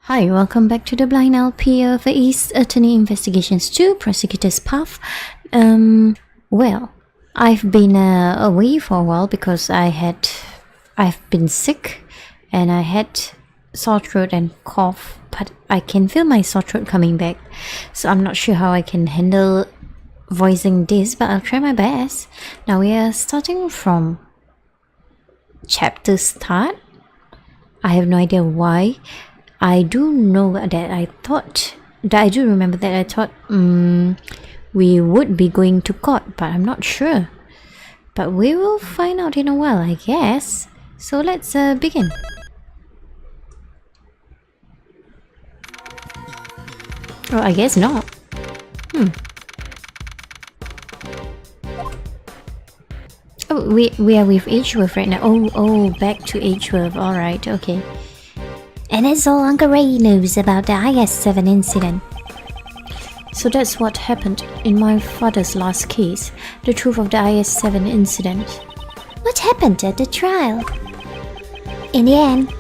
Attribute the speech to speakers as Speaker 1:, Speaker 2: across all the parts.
Speaker 1: Hi, welcome back to the Blind LP of East Attorney Investigations 2 Prosecutor's Path. Well, I've been away for a while because I've been sick and I had sore throat and cough, but I can feel my sore throat coming back, so I'm not sure how I can handle voicing this, but I'll try my best. Now we are starting from chapter start. I have no idea why. I do know that I do remember that I thought we would be going to court, but I'm not sure. But we will find out in a while, I guess. So let's begin. Oh, I guess not. Oh, we are with Edgeworth right now. Oh, back to Edgeworth. Alright, okay. And that's all Uncle Ray knows about the IS-7 incident. So that's what happened in my father's last case, the truth of the IS-7 incident. What happened at the trial? In the end,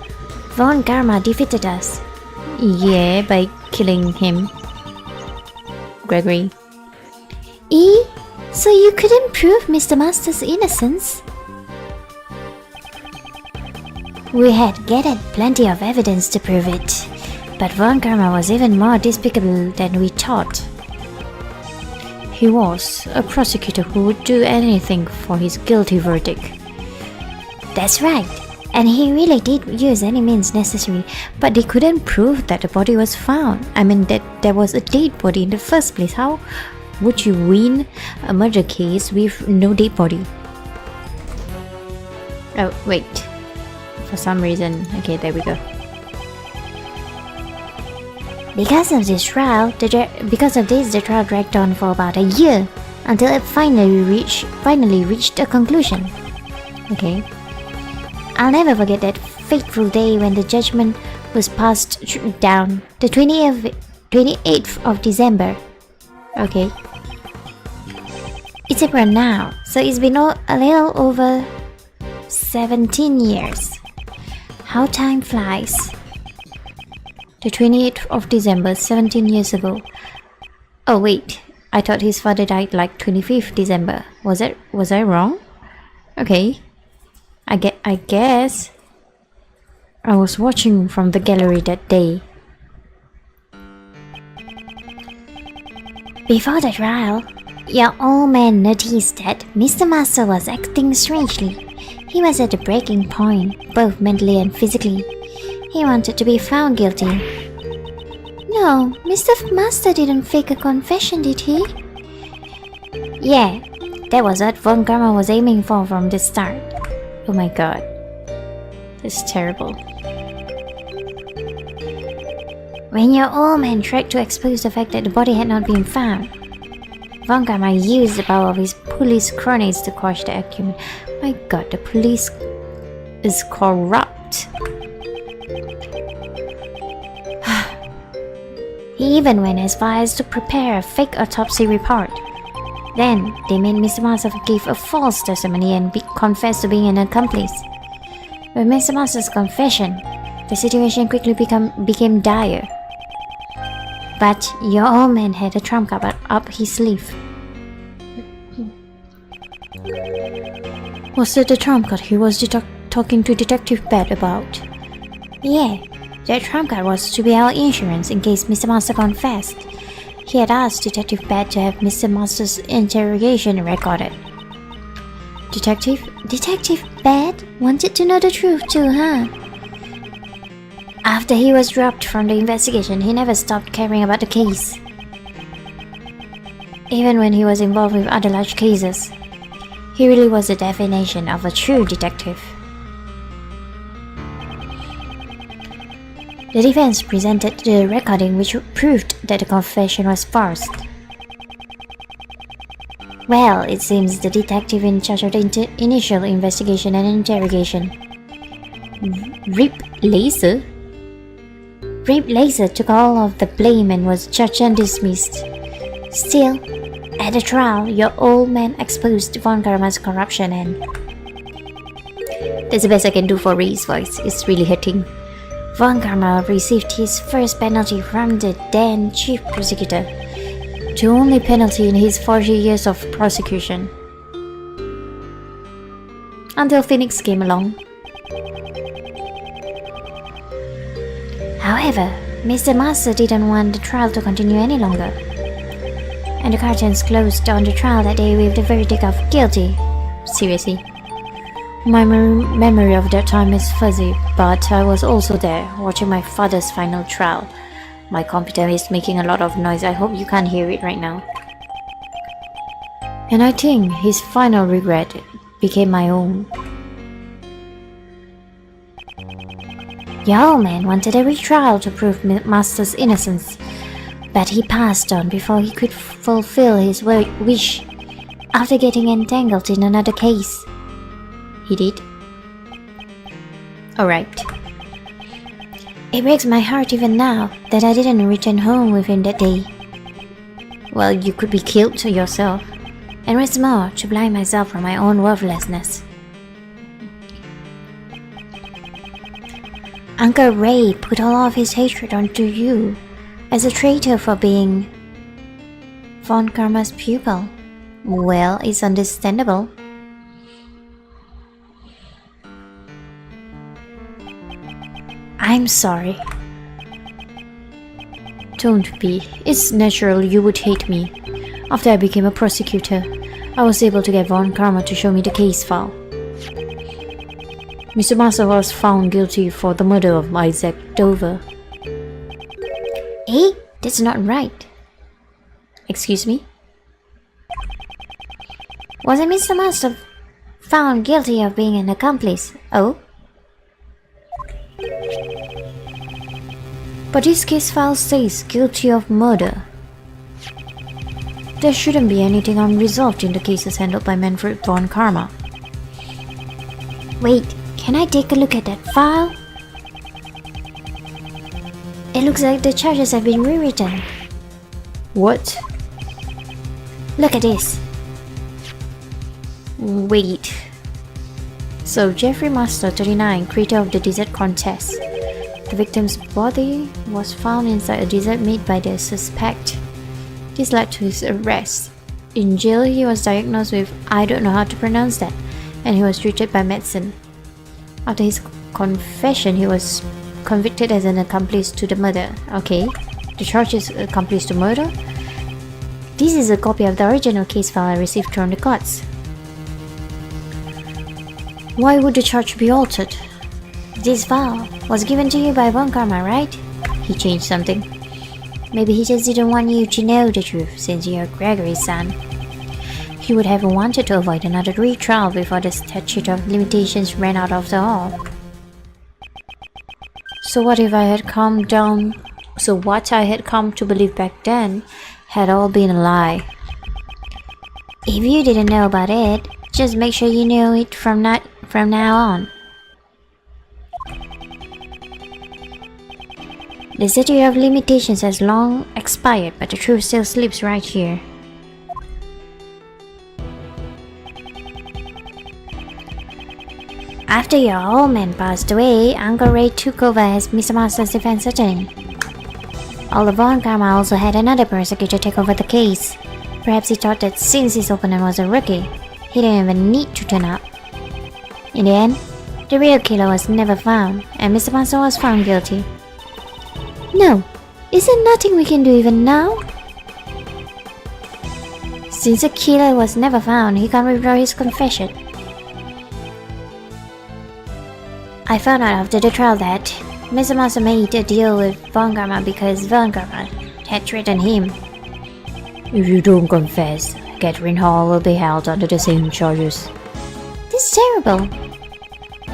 Speaker 1: Von Karma defeated us. Yeah, by killing him. Gregory. So you couldn't prove Mr. Master's innocence? We had gathered plenty of evidence to prove it, but Von Karma was even more despicable than we thought. He was a prosecutor who would do anything for his guilty verdict. That's right, and he really did use any means necessary, but they couldn't prove that the body was found. I mean, that there was a dead body in the first place. How would you win a murder case with no dead body? Oh, wait. For some reason, okay, there we go. Because of this, the trial dragged on for about a year until it finally reached a conclusion. Okay. I'll never forget that fateful day when the judgment was passed down, the 28th of December. Okay. It's April now, so it's been a little over 17 years. How time flies. The 28th of December, 17 years ago. Oh wait, I thought his father died like 25th December. Was I wrong? Okay. I guess I was watching from the gallery that day. Before the trial, your old man noticed that Mr. Master was acting strangely. He was at a breaking point, both mentally and physically. He wanted to be found guilty. No, Mr. Master didn't fake a confession, did he? Yeah, that was what Von Karma was aiming for from the start. Oh my god. That's terrible. When your old man tried to expose the fact that the body had not been found, Von Karma used the power of his police cronies to quash the argument. My god, the police is corrupt. He even went as far as to prepare a fake autopsy report. Then, they made Mr. Master give a false testimony and confess to being an accomplice. With Mr. Master's confession, the situation quickly became dire. But your old man had a trump card up his sleeve. Was it the trump card he was talking to Detective Bat about? Yeah, that trump card was to be our insurance in case Mr. Master confessed. He had asked Detective Bat to have Mr. Master's interrogation recorded. Detective Bat wanted to know the truth too, huh? After he was dropped from the investigation, he never stopped caring about the case. Even when he was involved with other large cases, he really was the definition of a true detective. The defense presented the recording which proved that the confession was forced. Well, it seems the detective in charge of the initial investigation and interrogation, Rip Laser took all of the blame and was judged and dismissed. Still, at the trial, your old man exposed Von Karma's corruption and... That's the best I can do for Ray's voice. It's really hurting. Von Karma received his first penalty from the then Chief Prosecutor, the only penalty in his 40 years of prosecution. Until Phoenix came along. However, Mr. Master didn't want the trial to continue any longer, and the curtains closed on the trial that day with the verdict of guilty. Seriously. My memory of that time is fuzzy, but I was also there, watching my father's final trial. My computer is making a lot of noise. I hope you can't hear it right now. And I think his final regret became my own. The old man wanted a retrial to prove Master's innocence, but he passed on before he could fulfill his wish after getting entangled in another case. He did? Alright. It breaks my heart even now that I didn't return home with him that day. Well, you could be killed yourself, and what's more, to blind myself from my own worthlessness. Uncle Ray put all of his hatred onto you as a traitor for being Von Karma's pupil. Well, it's understandable. I'm sorry. Don't be. It's natural you would hate me. After I became a prosecutor, I was able to get Von Karma to show me the case file. Mr. Master was found guilty for the murder of Isaac Dover. Eh? That's not right. Excuse me? Wasn't Mr. Master found guilty of being an accomplice? Oh? But this case file says guilty of murder. There shouldn't be anything unresolved in the cases handled by Manfred Von Karma. Wait, can I take a look at that file? It looks like the charges have been rewritten. What? Look at this. Wait. So Jeffrey Master, 39, creator of the dessert contest. The victim's body was found inside a dessert made by the suspect. This led to his arrest. In jail, he was diagnosed with I don't know how to pronounce that, and he was treated by medicine. After his confession, he was convicted as an accomplice to the murder. Okay, the charge is accomplice to murder. This is a copy of the original case file I received from the courts. Why would the charge be altered? This file was given to you by Von Karma, right? He changed something. Maybe he just didn't want you to know the truth since you're Gregory's son. He would have wanted to avoid another retrial before the statute of limitations ran out after all. So what I had come to believe back then had all been a lie. If you didn't know about it, just make sure you know it from now on. The statute of limitations has long expired, but the truth still sleeps right here. After your old man passed away, Uncle Ray took over as Mr. Master's defense attorney. Although Von Karma also had another prosecutor take over the case. Perhaps he thought that since his opponent was a rookie, he didn't even need to turn up. In the end, the real killer was never found, and Mr. Master was found guilty. No, is there nothing we can do even now? Since the killer was never found, he can't withdraw his confession. I found out after the trial that Mr. Master made a deal with Von Karma because Von Karma had threatened him. If you don't confess, Catherine Hall will be held under the same charges. This is terrible.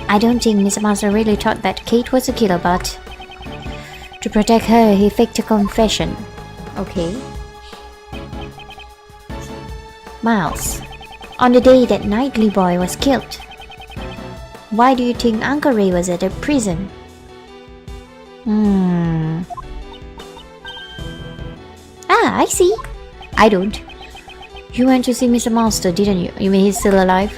Speaker 1: I don't think Mr. Master really thought that Kate was a killer, but to protect her, he faked a confession. Okay. Miles, on the day that Knightley boy was killed, why do you think Uncle Ray was at the prison? I see. I don't. You went to see Mr. Master, didn't you? You mean he's still alive?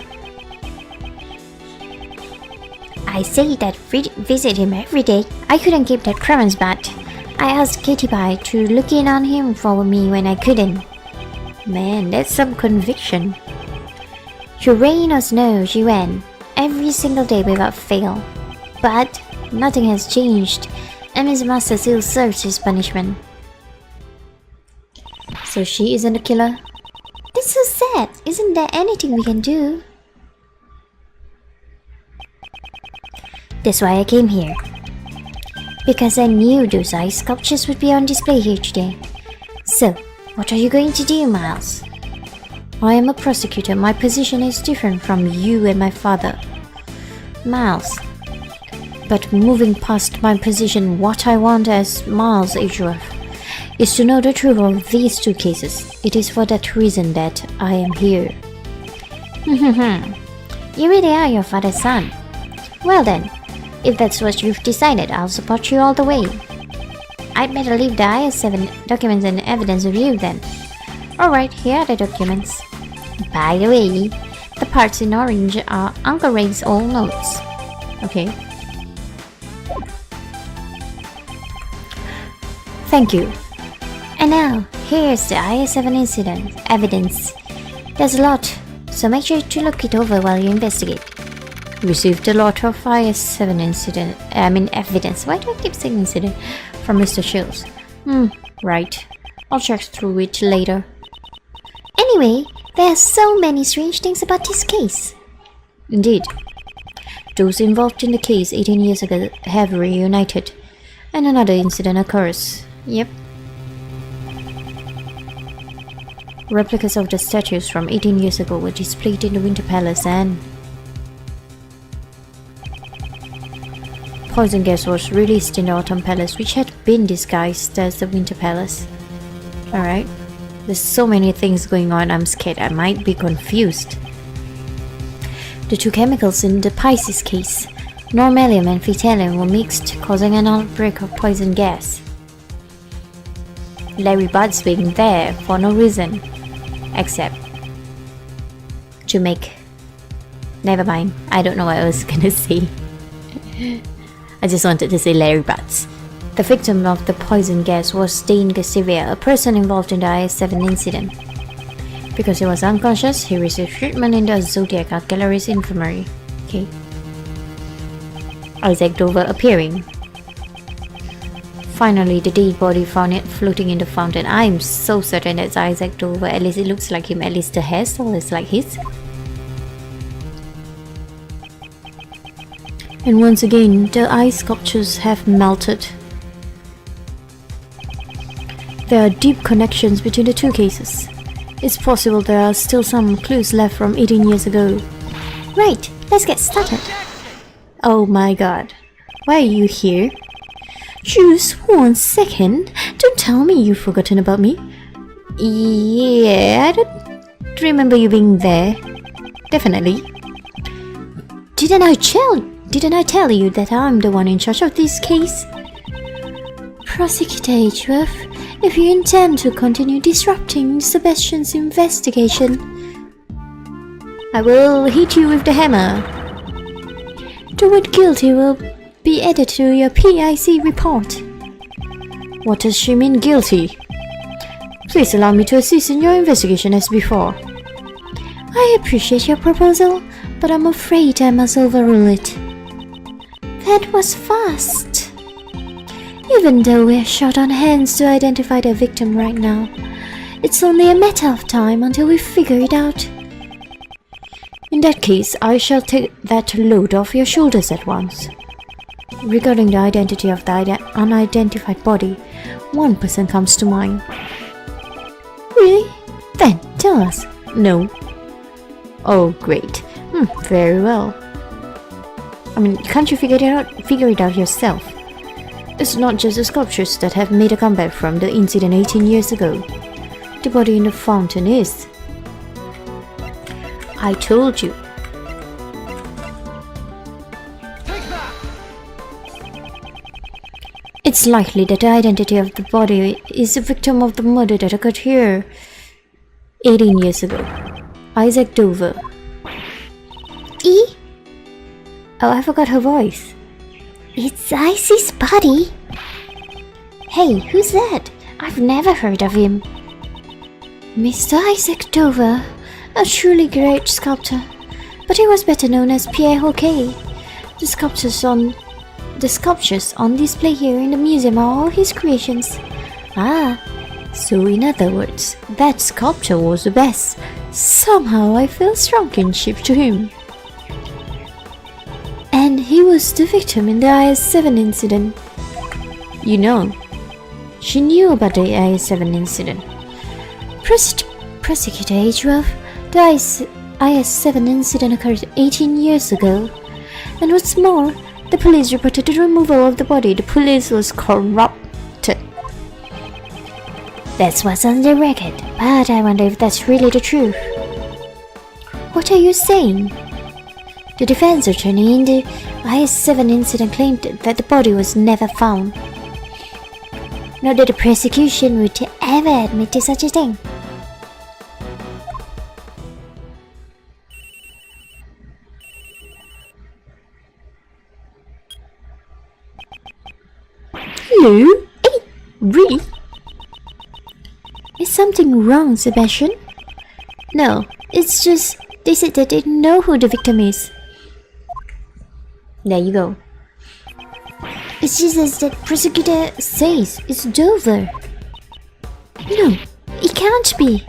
Speaker 1: I say that visit him every day. I couldn't keep that promise, but I asked Katie Pie to look in on him for me when I couldn't. Man, that's some conviction. Through rain or snow, she went every single day without fail. But nothing has changed, and Miss Master still serves his punishment. So she isn't a killer? That's so sad. Isn't there anything we can do? That's why I came here. Because I knew those ice sculptures would be on display here today. So, what are you going to do, Miles? I am a prosecutor. My position is different from you and my father, Miles. But moving past my position, what I want as Miles Edgeworth is to know the truth of these two cases. It is for that reason that I am here. You really are your father's son. Well then, if that's what you've decided, I'll support you all the way. I'd better leave the IS-7 documents and evidence with you then. Alright, here are the documents. By the way, the parts in orange are Uncle Ray's old notes. Okay. Thank you. And now, here's the IS-7 incident evidence. There's a lot, so make sure to look it over while you investigate. Received a lot of IS-7 evidence. Why do I keep saying incident? From Mr. Shields. Right. I'll check through it later. Anyway, there are so many strange things about this case. Indeed. Those involved in the case 18 years ago have reunited, and another incident occurs. Yep. Replicas of the statues from 18 years ago were displayed in the Winter Palace, and poison gas was released in the Autumn Palace, which had been disguised as the Winter Palace. Alright. There's so many things going on, I'm scared I might be confused. The two chemicals in the Pisces case, normalium and phthalate, were mixed, causing an outbreak of poison gas. Larry Budd's being there for no reason, except to make... Never mind, I don't know what I was gonna say. I just wanted to say Larry Butts. The victim of the poison gas was Dane Gassivia, a person involved in the IS-7 incident. Because he was unconscious, he received treatment in the Zodiac Art Gallery's infirmary. Okay. Isaac Dover appearing. Finally, the dead body found it floating in the fountain. I'm so certain that's Isaac Dover. At least it looks like him. At least the hairstyle is like his. And once again, the ice sculptures have melted. There are deep connections between the two cases. It's possible there are still some clues left from 18 years ago. Right, let's get started. Oh my god. Why are you here? Just 1 second. Don't tell me you've forgotten about me. Yeah, I don't remember you being there. Definitely. Didn't I tell you that I'm the one in charge of this case? Prosecutor Edgeworth, if you intend to continue disrupting Sebastian's investigation, I will hit you with the hammer. The word guilty will be added to your PIC report. What does she mean, guilty? Please allow me to assist in your investigation as before. I appreciate your proposal, but I'm afraid I must overrule it. That was fast. Even though we're short on hands to identify the victim right now, it's only a matter of time until we figure it out. In that case, I shall take that load off your shoulders at once. Regarding the identity of the unidentified body, one person comes to mind. Really? Then, tell us. No. Oh, great. Very well. I mean, can't you figure it out yourself? It's not just the sculptures that have made a comeback from the incident 18 years ago. The body in the fountain is. I told you. It's likely that the identity of the body is the victim of the murder that occurred here 18 years ago. Isaac Dover. Oh, I forgot her voice.
Speaker 2: It's Icy's body. Hey, who's that? I've never heard of him.
Speaker 1: Mr. Isaac Dover, a truly great sculptor, but he was better known as Pierre Hockey. The sculptures on display here in the museum are all his creations. Ah, so in other words, that sculptor was the best. Somehow I feel strong kinship to him. And he was the victim in the IS-7 incident. You know, she knew about the IS-7 incident. Prosecutor H12, the IS-7 incident occurred 18 years ago. And what's more, the police reported the removal of the body. The police was corrupted.
Speaker 2: That's what's on the record, but I wonder if that's really the truth.
Speaker 1: What are you saying? The defense attorney in the IS-7 incident claimed that the body was never found.
Speaker 2: Not that the prosecution would ever admit to such a thing.
Speaker 1: Hello? Hey, really? Is something wrong, Sebastian? No, it's just they said that they know who the victim is. There you go.
Speaker 2: It's just as the prosecutor says, it's Dover.
Speaker 1: No, it can't be.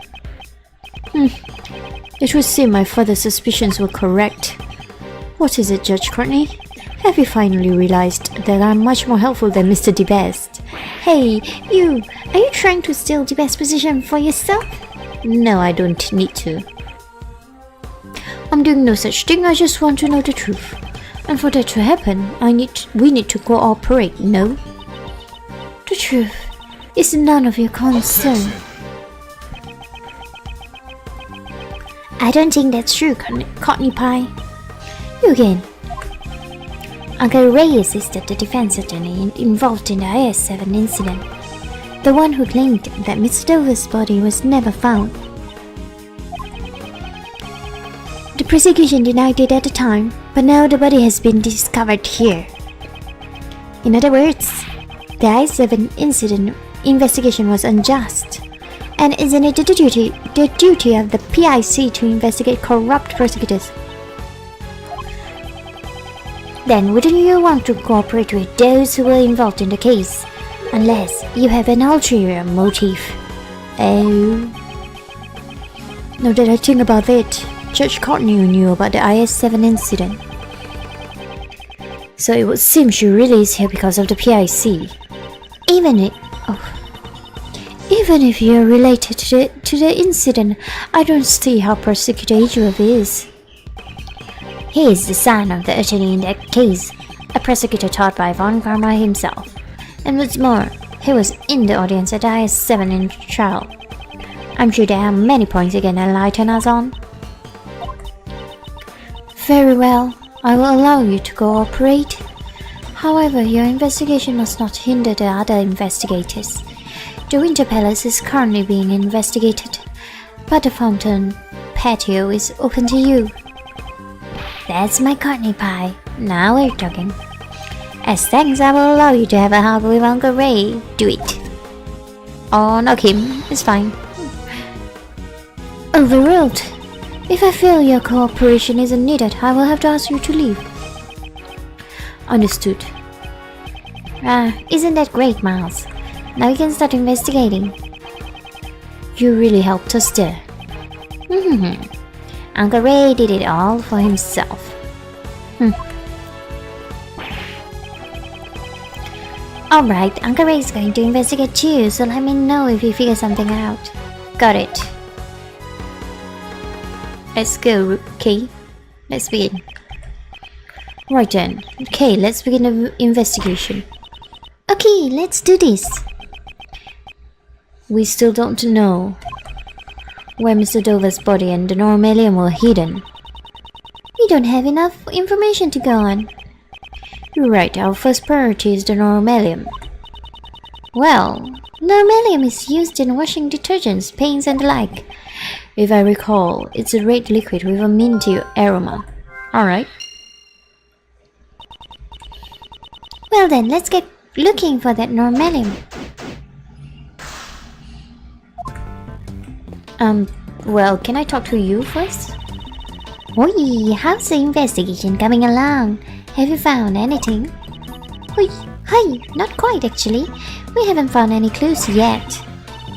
Speaker 1: It would seem my father's suspicions were correct. What is it, Judge Courtney? Have you finally realized that I'm much more helpful than Mr. DeBest?
Speaker 2: Hey, you! Are you trying to steal DeBest's position for yourself?
Speaker 1: No, I don't need to. I'm doing no such thing, I just want to know the truth. And for that to happen, we need to cooperate, no? The truth is none of your concern.
Speaker 2: I don't think that's true, Courtney Pie.
Speaker 1: You again.
Speaker 2: Uncle Ray assisted the defense attorney involved in the IS-7 incident, the one who claimed that Mr. Dover's body was never found. The prosecution denied it at the time, but now the body has been discovered here. In other words, the IS-7 incident investigation was unjust, and isn't it the duty of the PIC to investigate corrupt prosecutors? Then wouldn't you want to cooperate with those who were involved in the case, unless you have an ulterior motive?
Speaker 1: Oh. Now that I think about it, Judge Courtney knew about the IS-7 incident. So it would seem she really is here because of the PIC.
Speaker 2: Even
Speaker 1: if you're related to the incident, I don't see how Prosecutor H12 is.
Speaker 2: He is the son of the attorney in that case, a prosecutor taught by Von Karma himself. And what's more, he was in the audience at IS-7 in trial. I'm sure there are many points he can enlighten us on.
Speaker 1: Very well, I will allow you to cooperate. However, your investigation must not hinder the other investigators. The Winter Palace is currently being investigated, but the fountain patio is open to you.
Speaker 2: That's my Courtney Pie. Now we're talking.
Speaker 1: As thanks, I will allow you to have a hug with Uncle Ray. Do it. Oh, not him. It's fine. Overruled. If I feel your cooperation isn't needed, I will have to ask you to leave. Understood.
Speaker 2: Isn't that great, Miles? Now we can start investigating.
Speaker 1: You really helped us there.
Speaker 2: Uncle Ray did it all for himself. Alright, Uncle Ray is going to investigate too, so let me know if you figure something out.
Speaker 1: Got it. Let's go, okay? Let's begin. Right then. Okay, let's begin the investigation.
Speaker 2: Okay, let's do this.
Speaker 1: We still don't know where Mr. Dover's body and the Normalium were hidden.
Speaker 2: We don't have enough information to go on.
Speaker 1: You're right, our first priority is the Normalium.
Speaker 2: Well, Normalium is used in washing detergents, paints and the like.
Speaker 1: If I recall, it's a red liquid with a minty aroma. Alright.
Speaker 2: Well then, let's get looking for that Normalium.
Speaker 1: Well, can I talk to you first?
Speaker 2: Oi, how's the investigation coming along? Have you found anything? Oi, hey, not quite actually. We haven't found any clues yet.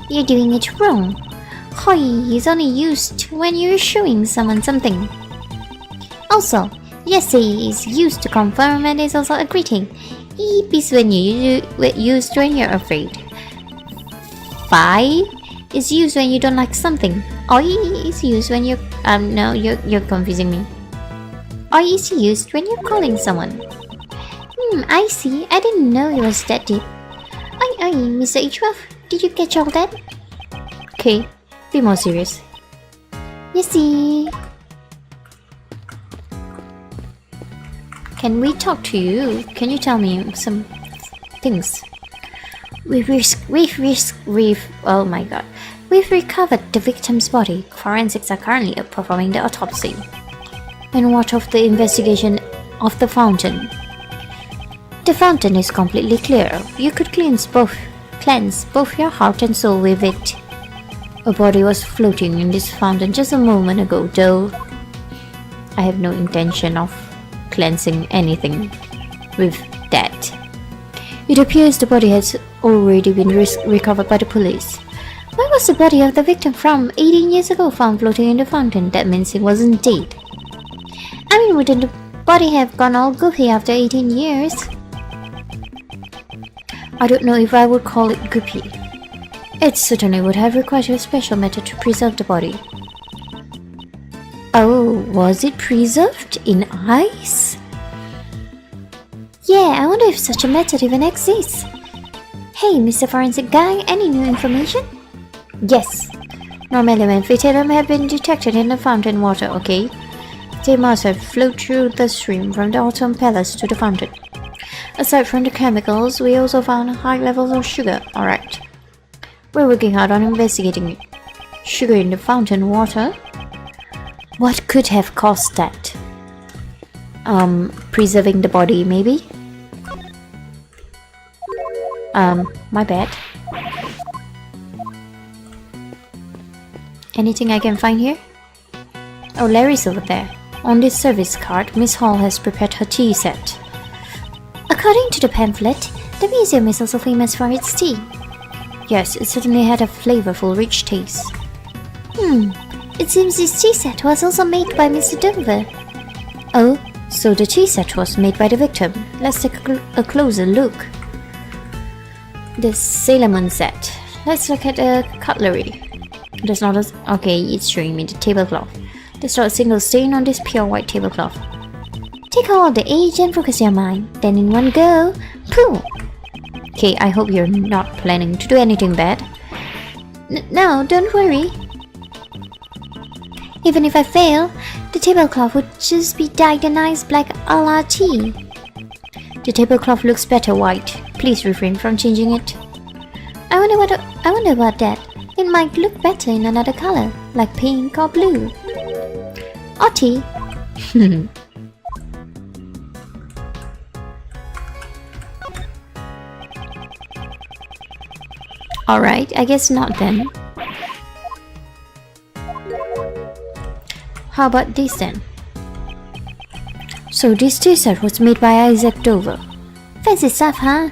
Speaker 2: You're doing it wrong. Hoi is only used when you're showing someone something. Also, yes is used to confirm and is also a greeting. Eep is when you used when you're afraid. Fi is used when you don't like something. Oi is used when no, you're confusing me. Oi is used when you're calling someone. I see. I didn't know it was that deep. Oi, Mr. H-Ruff, did you catch all that?
Speaker 1: Okay, be more serious.
Speaker 2: You see.
Speaker 1: Can we talk to you? Can you tell me some things? We've recovered the victim's body. Forensics are currently performing the autopsy. And what of the investigation of the fountain? The fountain is completely clear. You could cleanse both your heart and soul with it. A body was floating in this fountain just a moment ago, though. I have no intention of cleansing anything with that. It appears the body has already been recovered by the police. Why was the body of the victim from 18 years ago found floating in the fountain? That means it wasn't dead.
Speaker 2: I mean, wouldn't the body have gone all goofy after 18 years?
Speaker 1: I don't know if I would call it goopy. It certainly would have required a special method to preserve the body. Oh, was it preserved in ice?
Speaker 2: Yeah, I wonder if such a method even exists. Hey, Mr. Forensic Guy, any new information?
Speaker 1: Yes. Normalium and phytadium have been detected in the fountain water, okay? They must have flowed through the stream from the Autumn Palace to the fountain. Aside from the chemicals, we also found high levels of sugar. Alright. We're working hard on investigating it. Sugar in the fountain water? What could have caused that? Preserving the body, maybe? My bad. Anything I can find here? Oh, Larry's over there. On this service card, Miss Hall has prepared her tea set.
Speaker 2: According to the pamphlet, the museum is also famous for its tea.
Speaker 1: Yes, it certainly had a flavorful, rich taste.
Speaker 2: It seems this tea set was also made by Mr. Dover.
Speaker 1: Oh, so the tea set was made by the victim. Let's take a closer look. The Sailor Moon set. Let's look at the cutlery. There's not a... Okay, it's showing me the tablecloth. There's not a single stain on this pure white tablecloth.
Speaker 2: Take all the age and focus your mind. Then in one go, pooh!
Speaker 1: Okay, I hope you're not planning to do anything bad.
Speaker 2: No, don't worry. Even if I fail, the tablecloth would just be dyed a nice black a la tea.
Speaker 1: The tablecloth looks better white. Please refrain from changing it.
Speaker 2: I wonder about that. It might look better in another color, like pink or blue. Or tea.
Speaker 1: Alright, I guess not then. How about this then? So this tea set was made by Isaac Dover.
Speaker 2: Fancy stuff, huh?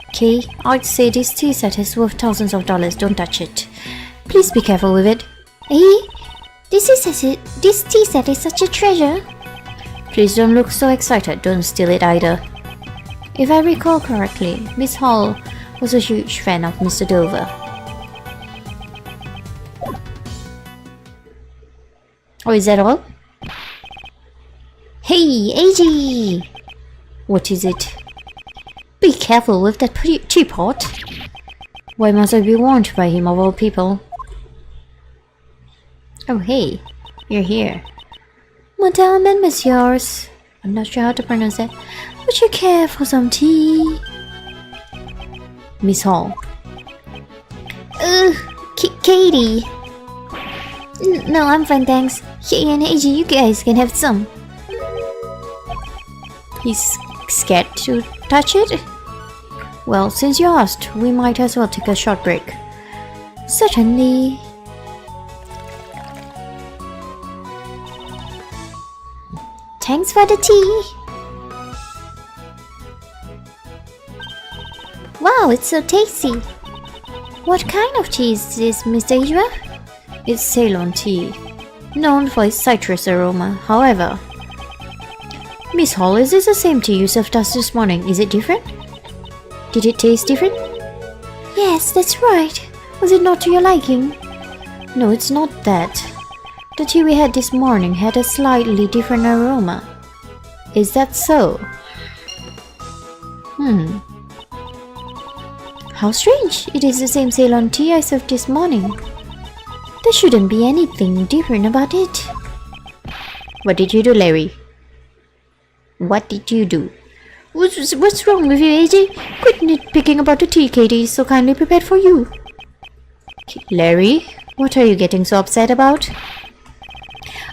Speaker 1: Okay, I'd say this tea set is worth thousands of dollars, don't touch it. Please be careful with it.
Speaker 2: Eh? This tea set is such a treasure.
Speaker 1: Please don't look so excited, don't steal it either. If I recall correctly, Miss Hall was a huge fan of Mr. Dover. Oh, is that all?
Speaker 2: Hey, AG!
Speaker 1: What is it? Be careful with that teapot. Why must I be warned by him of all people? Oh, hey, you're here.
Speaker 2: Madame and Messieurs.
Speaker 1: I'm not sure how to pronounce that.
Speaker 2: Would you care for some tea?
Speaker 1: Miss Hall.
Speaker 2: Katie. No, I'm fine, thanks. Hey and AG, you guys can have some.
Speaker 1: He's scared to touch it? Well, since you asked, we might as well take a short break.
Speaker 2: Certainly. Thanks for the tea. Wow, it's so tasty. What kind of tea is this, Mr. Ijwa?
Speaker 1: It's Ceylon tea, known for its citrus aroma. However, Miss Hall, is this the same tea you served us this morning? Is it different? Did it taste different?
Speaker 2: Yes, that's right. Was it not to your liking?
Speaker 1: No, it's not that. The tea we had this morning had a slightly different aroma. Is that so?
Speaker 2: How strange. It is the same Ceylon tea I served this morning. There shouldn't be anything different about it.
Speaker 1: What did you do, Larry? What did you do?
Speaker 2: What's wrong with you, AJ? Quit nitpicking about the tea Katie so kindly prepared for you.
Speaker 1: Larry, what are you getting so upset about?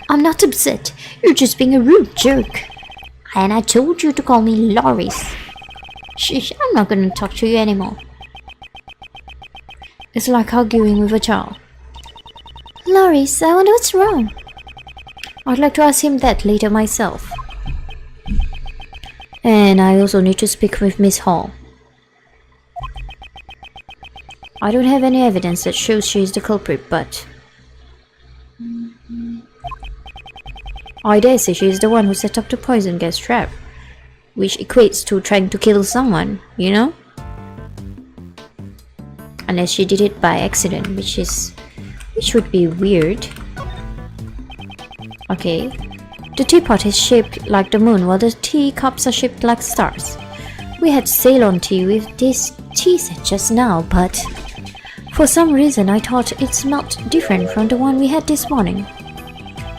Speaker 2: I'm not upset. You're just being a rude jerk. And I told you to call me Loris.
Speaker 1: Shh, I'm not gonna talk to you anymore. It's like arguing with a child.
Speaker 2: Loris, I wonder what's wrong.
Speaker 1: I'd like to ask him that later myself. And I also need to speak with Miss Hall. I don't have any evidence that shows she is the culprit, but I dare say she is the one who set up the poison gas trap, which equates to trying to kill someone, you know? Unless she did it by accident, which would be weird. Okay. The teapot is shaped like the moon, while the teacups are shaped like stars. We had Ceylon tea with this tea set just now, but for some reason I thought it smelled different from the one we had this morning.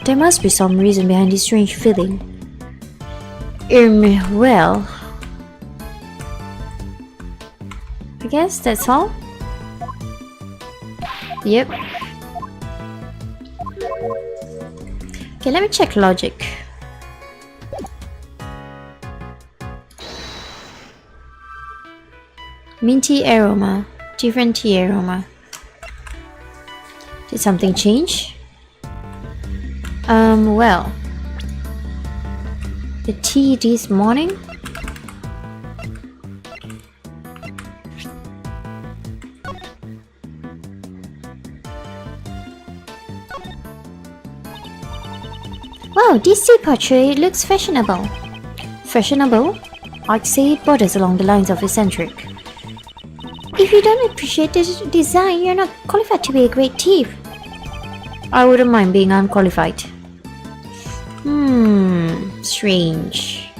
Speaker 1: There must be some reason behind this strange feeling. Well, I guess that's all. Yep. Okay, let me check logic. Minty aroma, different tea aroma. Did something change? Well, the tea this morning?
Speaker 2: Wow, this teapot tray looks fashionable.
Speaker 1: Fashionable? I'd say it borders along the lines of eccentric.
Speaker 2: If you don't appreciate the design, you're not qualified to be a great thief.
Speaker 1: I wouldn't mind being unqualified. Strange.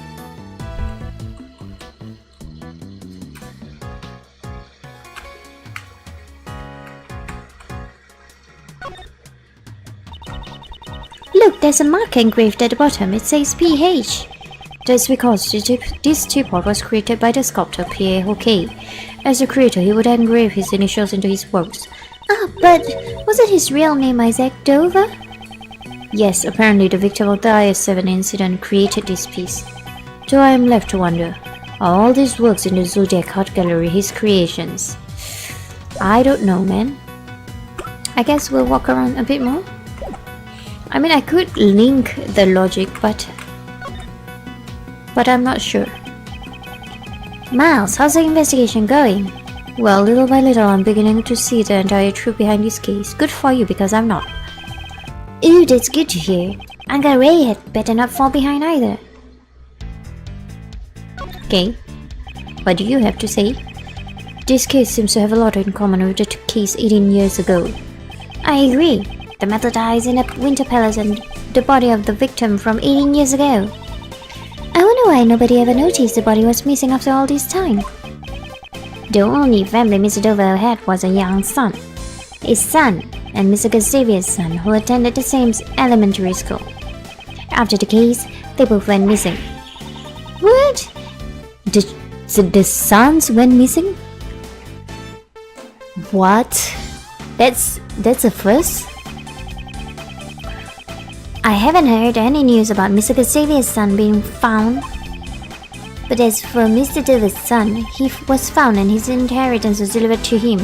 Speaker 2: Look, there's a mark engraved at the bottom. It says PH.
Speaker 1: That's because this teapot was created by the sculptor Pierre Hockey. As a creator, he would engrave his initials into his works.
Speaker 2: Ah, but wasn't his real name Isaac Dover?
Speaker 1: Yes, apparently the victim of the IS-7 incident created this piece. Though I am left to wonder, are all these works in the Zodiac Art Gallery his creations? I don't know, man. I guess we'll walk around a bit more. I mean, I could link the logic, but I'm not sure.
Speaker 2: Miles, how's the investigation going?
Speaker 1: Well, little by little, I'm beginning to see the entire truth behind this case. Good for you, because I'm not.
Speaker 2: Ooh, that's good to hear. Uncle Ray had better not fall behind either.
Speaker 1: Okay, what do you have to say? This case seems to have a lot in common with the case 18 years ago.
Speaker 2: I agree. The metal dies in a winter palace and the body of the victim from 18 years ago. I wonder why nobody ever noticed the body was missing after all this time. The only family Mr. Dover had was a young son. His son and Mr. Xavier's son, who attended the same elementary school. After the case, they both went missing.
Speaker 1: What? The sons went missing? What? That's a first?
Speaker 2: I haven't heard any news about Mr. Xavier's son being found. But as for Mr. Dover's son, he was found and his inheritance was delivered to him.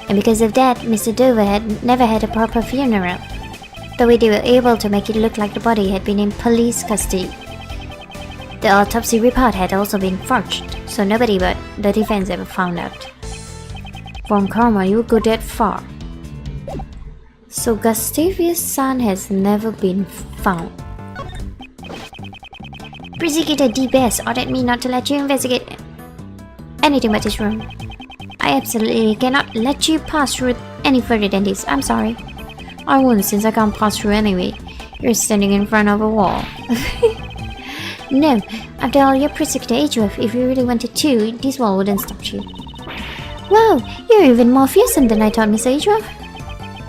Speaker 2: And because of that, Mr. Dover had never had a proper funeral. The way they were able to make it look like the body had been in police custody. The autopsy report had also been forged, so nobody but the defense ever found out.
Speaker 1: Von Karma, you go that far. So Gustavia's son has never been found.
Speaker 2: Prosecutor D. Best ordered me not to let you investigate anything but this room. I absolutely cannot let you pass through any further than this. I'm sorry.
Speaker 1: I won't, since I can't pass through anyway. You're standing in front of a wall.
Speaker 2: No, after all, you're Prosecutor Edgeworth. If you really wanted to, this wall wouldn't stop you. Wow, you're even more fearsome than I thought, Miss Edgeworth.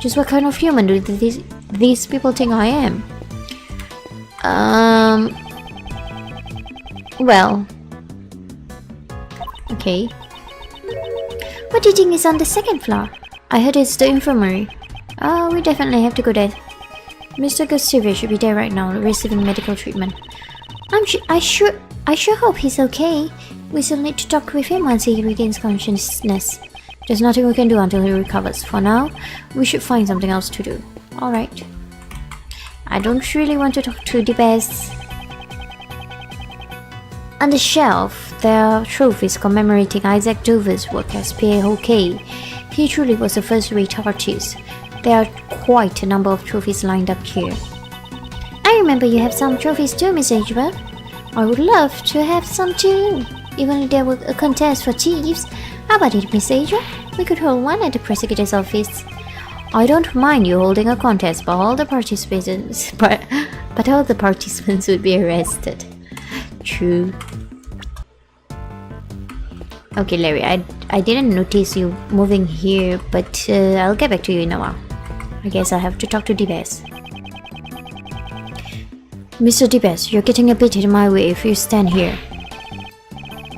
Speaker 1: Just what kind of human do these people think I am? Well. Okay.
Speaker 2: What do you think is on the second floor?
Speaker 1: I heard it's the infirmary. Oh, we definitely have to go there. Mr. Gustavia should be there right now, receiving medical treatment.
Speaker 2: I sure hope he's okay. We still need to talk with him once he regains consciousness.
Speaker 1: There's nothing we can do until he recovers. For now, we should find something else to do. Alright. I don't really want to talk to the best. On the shelf, there are trophies commemorating Isaac Dover's work as PA-OK. He truly was a first-rate artist. There are quite a number of trophies lined up here.
Speaker 2: I remember you have some trophies too, Miss Edgeworth.
Speaker 1: I would love to have some too.
Speaker 2: Even if there were a contest for thieves. How about it, Miss Edgeworth? We could hold one at the prosecutor's office.
Speaker 1: I don't mind you holding a contest, but all the participants all the participants would be arrested. True. Okay, Larry, I didn't notice you moving here, but I'll get back to you in a while. I guess I have to talk to D-Bass. Mr. D-Bass, you're getting a bit in my way if you stand here.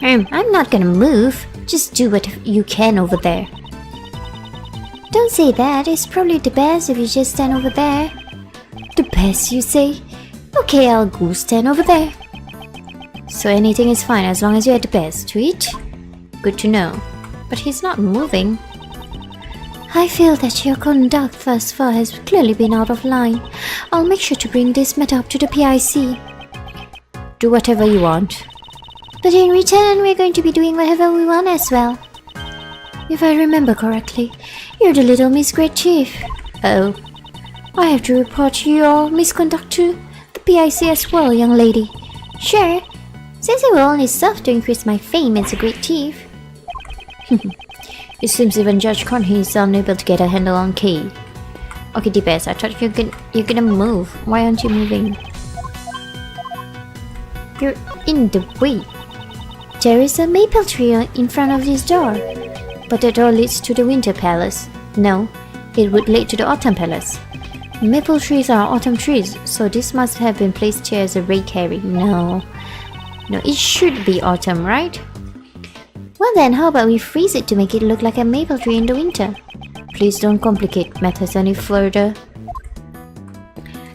Speaker 2: I'm not gonna move.
Speaker 1: Just do what you can over there.
Speaker 2: Don't say that. It's probably the best if you just stand over there.
Speaker 1: The best, you say?
Speaker 2: Okay, I'll go stand over there.
Speaker 1: So anything is fine as long as you're at the best. Sweet? Good to know. But he's not moving.
Speaker 2: I feel that your conduct thus far has clearly been out of line. I'll make sure to bring this matter up to the PIC.
Speaker 1: Do whatever you want.
Speaker 2: But in return, we're going to be doing whatever we want as well.
Speaker 1: If I remember correctly, you're the little Miss Great Chief. Oh. I have to report your misconduct to the PIC as well, young lady.
Speaker 2: Sure. Since it will only serve to increase my fame as a great thief.
Speaker 1: It seems even Judge Coney is unable to get a handle on Kay. Okay, D-Bass, I thought you're gonna move. Why aren't you moving?
Speaker 2: You're in the way. There is a maple tree in front of this door.
Speaker 1: But the door leads to the Winter Palace. No, it would lead to the Autumn Palace. Maple trees are autumn trees, so this must have been placed here as a red herring. No, it should be autumn, right?
Speaker 2: Well then, how about we freeze it to make it look like a maple tree in the winter?
Speaker 1: Please don't complicate matters any further.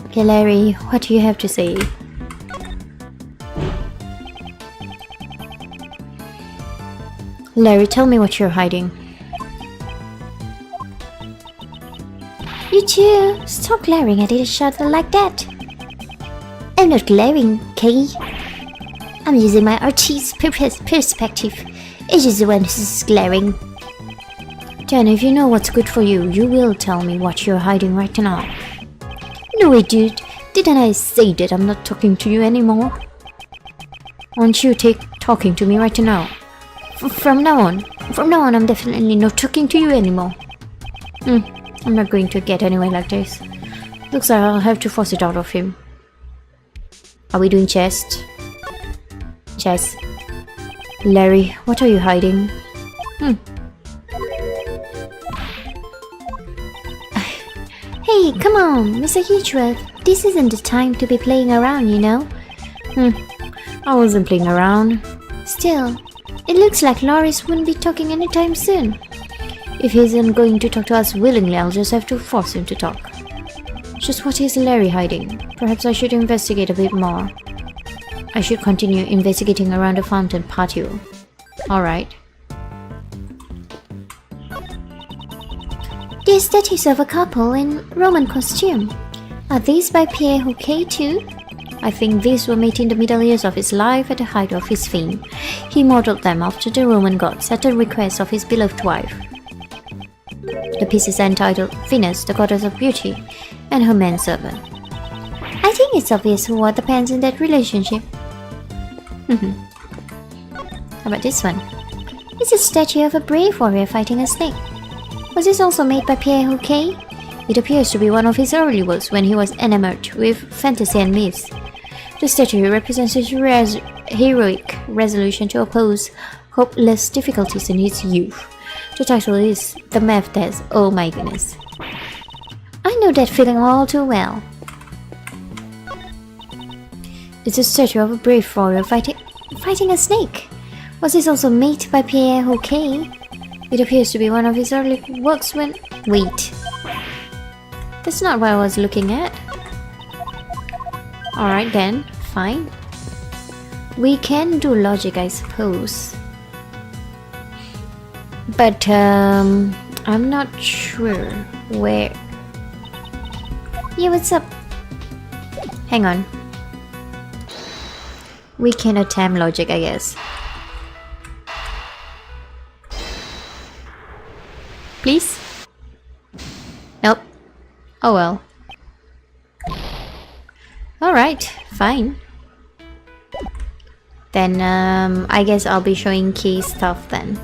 Speaker 1: Okay, Larry, what do you have to say? Larry, tell me what you're hiding.
Speaker 2: You two, stop glaring at each other like that. I'm not glaring, Kay. I'm using my artist's perspective. It's just the one who's glaring.
Speaker 1: Then if you know what's good for you, you will tell me what you're hiding right now.
Speaker 2: No way, dude. Didn't I say that I'm not talking to you anymore?
Speaker 1: Aren't you talking to me right now?
Speaker 2: From now on, I'm definitely not talking to you anymore.
Speaker 1: I'm not going to get anywhere like this. Looks like I'll have to force it out of him. Are we doing chess? Chess. Larry, what are you hiding?
Speaker 2: Hey, come on, Mr. Edgeworth. This isn't the time to be playing around, you know?
Speaker 1: I wasn't playing around.
Speaker 2: Still, it looks like Loris wouldn't be talking anytime soon.
Speaker 1: If he isn't going to talk to us willingly, I'll just have to force him to talk. Just what is Larry hiding? Perhaps I should investigate a bit more. I should continue investigating around the fountain patio. Alright.
Speaker 2: These statues of a couple in Roman costume. Are these by Pierre Houquet too?
Speaker 1: I think these were made in the middle years of his life at the height of his fame. He modeled them after the Roman gods at the request of his beloved wife. The pieces are entitled Venus, the goddess of beauty, and her manservant.
Speaker 2: I think it's obvious who wore the pants in that relationship.
Speaker 1: How about this one?
Speaker 2: It's a statue of a brave warrior fighting a snake. Was this also made by Pierre Houquet?
Speaker 1: It appears to be one of his early works when he was enamored with fantasy and myths. The statue represents his heroic resolution to oppose hopeless difficulties in his youth. The title is The Math Test. Oh my goodness.
Speaker 2: I know that feeling all too well.
Speaker 1: It's a statue of a brave warrior
Speaker 2: Fighting a snake.
Speaker 1: Was this also made by Pierre Houquet? It appears to be one of his early works when... Wait. That's not what I was looking at. Alright then, fine. We can do logic, I suppose. But, I'm not sure where...
Speaker 2: Yeah, what's up?
Speaker 1: Hang on. We can attempt logic, I guess. Please? Nope. Oh well. Alright, fine. Then, I guess I'll be showing Kay stuff then.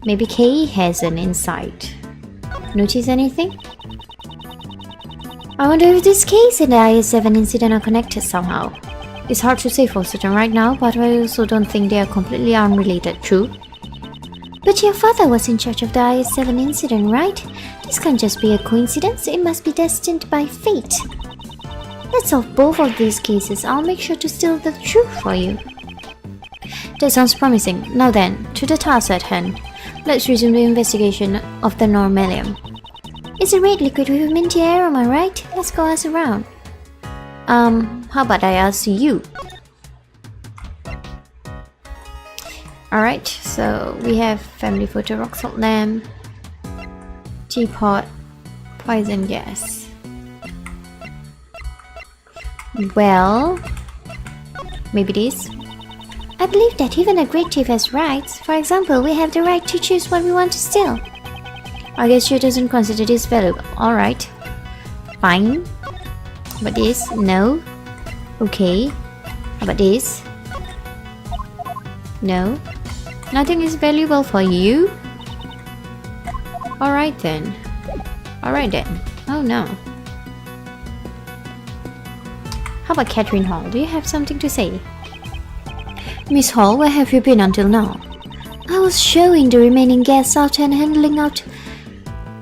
Speaker 1: Maybe Kay has an insight. Notice anything?
Speaker 2: I wonder if this case and the IS-7 incident are connected somehow.
Speaker 1: It's hard to say for certain right now, but I also don't think they are completely unrelated, true?
Speaker 2: But your father was in charge of the IS-7 incident, right? This can't just be a coincidence, it must be destined by fate. Let's solve both of these cases. I'll make sure to steal the truth for you.
Speaker 1: That sounds promising. Now then, to the task at hand. Let's resume the investigation of the Normalium.
Speaker 2: It's a red liquid with a minty aroma, right? Let's go ask around.
Speaker 1: How about I ask you? Alright, so we have family photo, rock salt lamp, teapot, poison gas. Well, maybe this?
Speaker 2: I believe that even a great thief has rights. For example, we have the right to choose what we want to steal.
Speaker 1: I guess she doesn't consider this valuable. Alright. Fine. How about this? No. Okay. How about this? No. Nothing is valuable for you? Alright then. Alright then. Oh no. How about Catherine Hall? Do you have something to say? Miss Hall, where have you been until now?
Speaker 2: I was showing the remaining guests out and handling out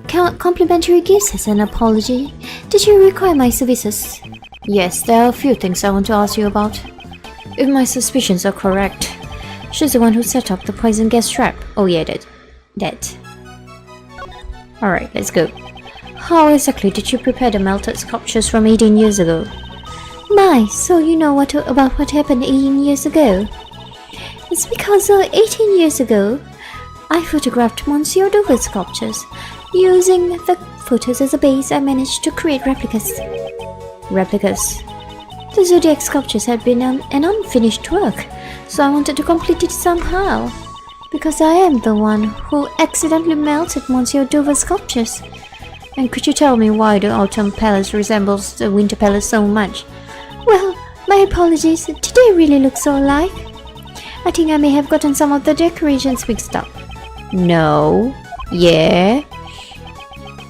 Speaker 2: complimentary gifts as an apology. Did you require my services?
Speaker 1: Yes, there are a few things I want to ask you about. If my suspicions are correct, she's the one who set up the poison gas trap. Oh yeah, that. Alright, let's go. How exactly did you prepare the melted sculptures from 18 years ago?
Speaker 2: My, so you know about what happened 18 years ago? It's because 18 years ago, I photographed Monsieur Dover's sculptures. Using the photos as a base, I managed to create replicas.
Speaker 1: Replicas?
Speaker 2: The Zodiac sculptures had been an unfinished work, so I wanted to complete it somehow. Because I am the one who accidentally melted Monsieur Dover's sculptures.
Speaker 1: And could you tell me why the Autumn Palace resembles the Winter Palace so much?
Speaker 2: Well, my apologies. Did they really look so alike? I think I may have gotten some of the decorations mixed up.
Speaker 1: No. Yeah.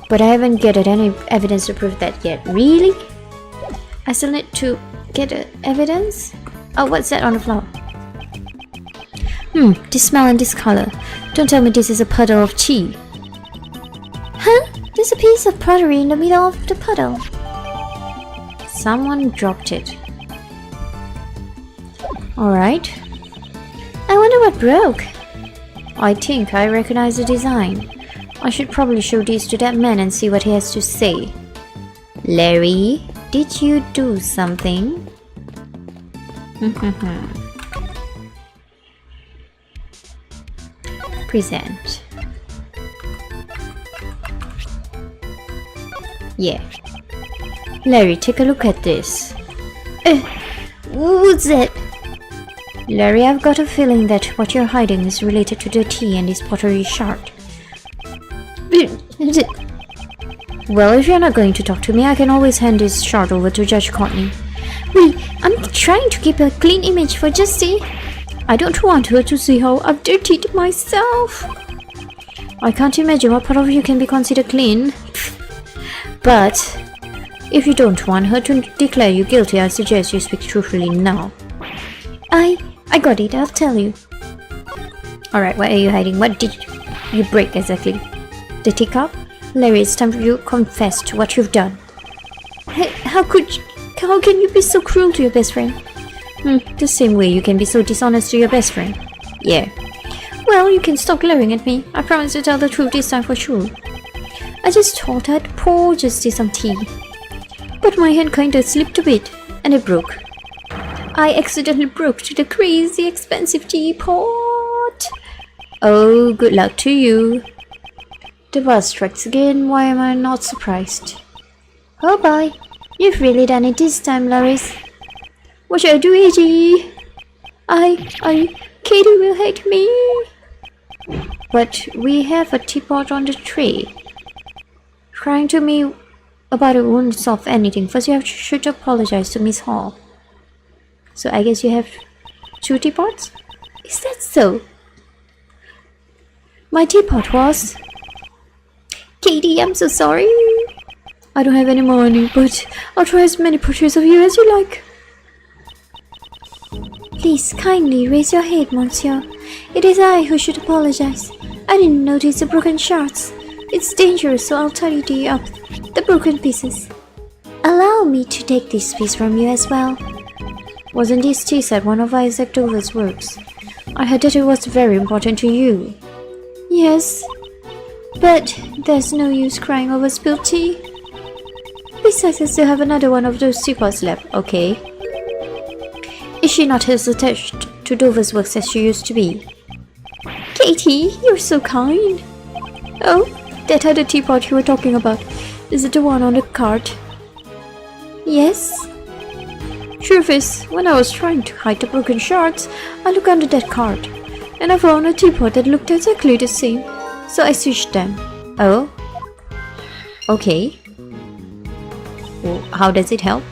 Speaker 1: But I haven't gathered any evidence to prove that yet. Really? I still need to get evidence? Oh, what's that on the floor? This smell and this color. Don't tell me this is a puddle of tea.
Speaker 2: Huh? There's a piece of pottery in the middle of the puddle.
Speaker 1: Someone dropped it. Alright.
Speaker 2: I wonder what broke.
Speaker 1: I think I recognize the design. I should probably show these to that man and see what he has to say. Larry, did you do something? Present. Yeah. Larry, take a look at this.
Speaker 2: What's that?
Speaker 1: Larry, I've got a feeling that what you're hiding is related to the tea and this pottery shard. Well, if you're not going to talk to me, I can always hand this shard over to Judge Courtney.
Speaker 2: Wait, I'm trying to keep a clean image for Justy.
Speaker 1: I don't want her to see how I've dirtied myself. I can't imagine what part of you can be considered clean. But if you don't want her to declare you guilty, I suggest you speak truthfully now.
Speaker 2: I got it, I'll tell you.
Speaker 1: Alright, what are you hiding? What did you break exactly? The teacup? Larry, it's time for you to confess to what you've done.
Speaker 2: How can you be so cruel to your best friend?
Speaker 1: The same way you can be so dishonest to your best friend. Yeah.
Speaker 2: Well, you can stop glaring at me. I promise to tell the truth this time for sure. I just thought I'd pour Justy some tea.
Speaker 1: But my hand kinda slipped a bit, and it broke.
Speaker 2: I accidentally broke the crazy expensive teapot.
Speaker 1: Oh, good luck to you. The bus strikes again. Why am I not surprised?
Speaker 2: Oh boy, you've really done it this time, Loris.
Speaker 1: What should I do, AG?
Speaker 2: Katie will hate me.
Speaker 1: But we have a teapot on the tray. Crying to me about it won't solve anything. First you should apologize to Miss Hall. So I guess you have 2 teapots?
Speaker 2: Is that so?
Speaker 1: My teapot was...
Speaker 2: Katie, I'm so sorry.
Speaker 1: I don't have any money, but I'll try as many portraits of you as you like.
Speaker 2: Please kindly raise your head, monsieur. It is I who should apologize. I didn't notice the broken shards. It's dangerous, so I'll tidy up the broken pieces. Allow me to take this piece from you as well.
Speaker 1: Wasn't this tea set one of Isaac Dover's works? I heard that it was very important to you.
Speaker 2: Yes, but there's no use crying over spilled tea.
Speaker 1: Besides, I still have another one of those teapots left, okay? Is she not as attached to Dover's works as she used to be?
Speaker 2: Katie, you're so kind.
Speaker 1: Oh, that other teapot you were talking about. Is it the one on the cart?
Speaker 2: Yes.
Speaker 1: Truth is, when I was trying to hide the broken shards, I looked under that cart, and I found a teapot that looked exactly the same, so I switched them. Oh? Okay. Well, how does it help?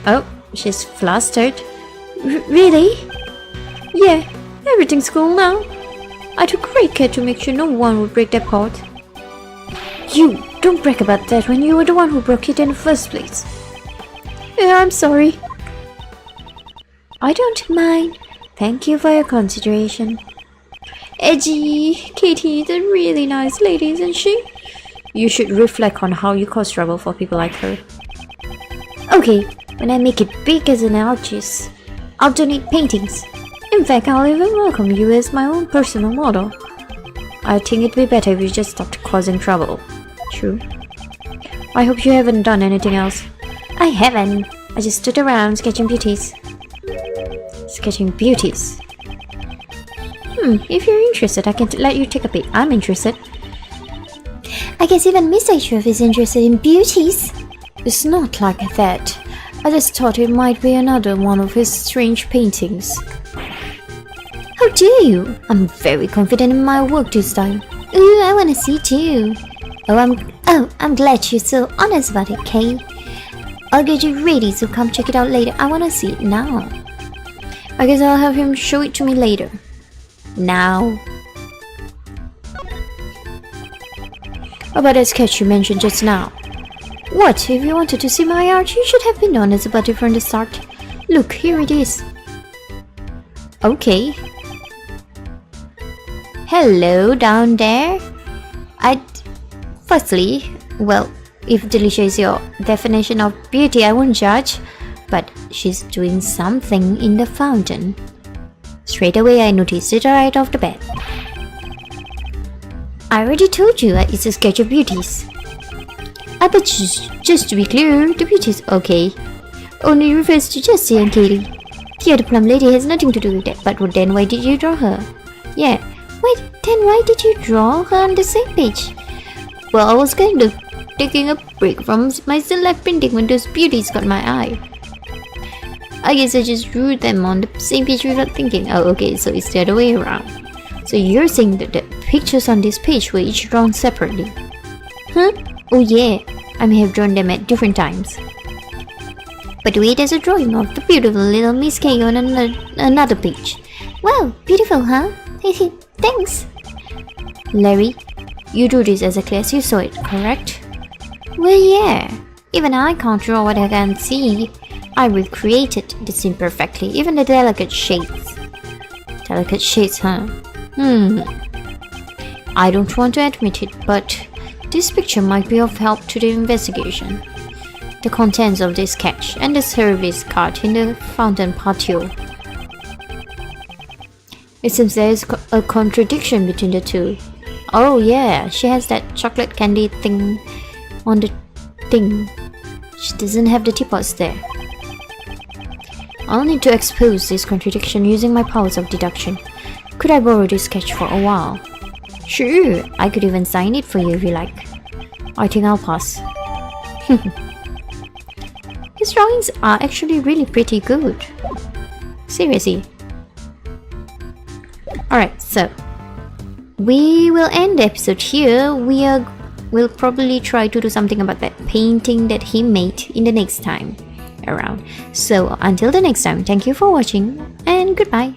Speaker 1: Oh, she's flustered.
Speaker 2: Really?
Speaker 1: Yeah, everything's cool now. I took great care to make sure no one would break that pot. You, don't brag about that when you were the one who broke it in the first place.
Speaker 2: Yeah, I'm sorry.
Speaker 1: I don't mind. Thank you for your consideration.
Speaker 2: Edgy, Katie is a really nice lady, isn't she?
Speaker 1: You should reflect on how you cause trouble for people like her.
Speaker 2: Okay, when I make it big as an artist, I'll donate paintings.
Speaker 1: In fact, I'll even welcome you as my own personal model. I think it'd be better if you just stopped causing trouble. True. I hope you haven't done anything else.
Speaker 2: I haven't. I just stood around sketching beauties.
Speaker 1: Sketching beauties? If you're interested, I can let you take a peek. I'm interested.
Speaker 2: I guess even Mr. Shreve is interested in beauties.
Speaker 1: It's not like that. I just thought it might be another one of his strange paintings.
Speaker 2: How dare you? I'm very confident in my work this time. Ooh, I wanna see too. I'm glad you're so honest about it, Kay. I'll get you ready, so come check it out later. I wanna see it now.
Speaker 1: I guess I'll have him show it to me later.
Speaker 2: Now.
Speaker 1: How about that sketch you mentioned just now? What? If you wanted to see my art, you should have been honest about it from the start. Look, here it is.
Speaker 2: Okay. Hello down there. Firstly, well, if Delisha is your definition of beauty, I won't judge. But she's doing something in the fountain. Straight away, I noticed it right off the bat. I already told you that it's a sketch of beauties. But just to be clear, the beauties, okay, only refers to Jessie and Katie. Here, the plum lady has nothing to do with it. But then why did you draw her? Yeah. Wait, then why did you draw her on the same page? Well, I was kind of taking a break from my still life painting when those beauties caught my eye. I guess I just drew them on the same page without thinking. Oh, okay, so it's the other way around. So you're saying that the pictures on this page were each drawn separately? Huh? Oh yeah, I may have drawn them at different times. But wait, there's a drawing of the beautiful little Miss K on another page. Wow, beautiful, huh? Thanks. Larry, you drew this exactly as you saw it, correct? Well, yeah. Even I can't draw what I can't see. I recreated the scene perfectly, even the delicate shades. Delicate shades, huh? I don't want to admit it, but this picture might be of help to the investigation. The contents of this sketch and the service card in the fountain patio. It seems there is a contradiction between the two. Oh yeah, she has that chocolate candy thing on the thing. She doesn't have the teapots there. I'll need to expose this contradiction using my powers of deduction. Could I borrow this sketch for a while? Sure, I could even sign it for you if you like. I think I'll pass. His drawings are actually really pretty good. Seriously. Alright, so we will end the episode here. We'll probably try to do something about that painting that he made in the next time around. So until the next time, thank you for watching and goodbye.